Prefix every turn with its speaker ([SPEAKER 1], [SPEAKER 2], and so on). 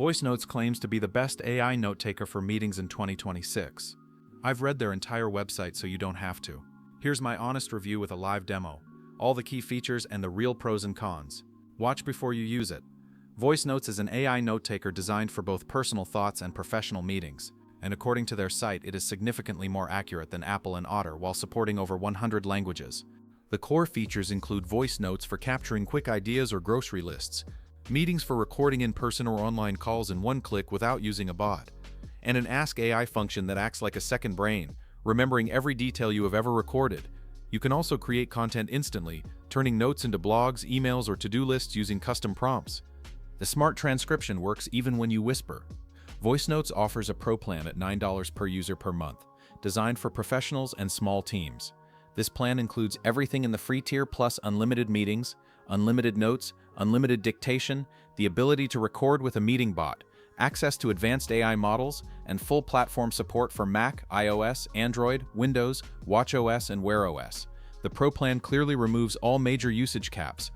[SPEAKER 1] Voicenotes claims to be the best AI note-taker for meetings in 2026. I've read their entire website, so you don't have to. Here's my honest review with a live demo, all the key features and the real pros and cons. Watch before you use it. Voicenotes is an AI note-taker designed for both personal thoughts and professional meetings, and according to their site, it is significantly more accurate than Apple and Otter while supporting over 100 languages. The core features include voice notes for capturing quick ideas or grocery lists, meetings for recording in-person or online calls in one click without using a bot, and an Ask AI function that acts like a second brain, remembering every detail you have ever recorded. You can also create content instantly, turning notes into blogs, emails, or to-do lists using custom prompts. The smart transcription works even when you whisper. Voicenotes offers a pro plan at $9 per user per month, designed for professionals and small teams. This plan includes everything in the free tier plus unlimited meetings, unlimited notes, unlimited dictation, the ability to record with a meeting bot, access to advanced AI models, and full platform support for Mac, iOS, Android, Windows, watchOS, and Wear OS. The Pro plan clearly removes all major usage caps,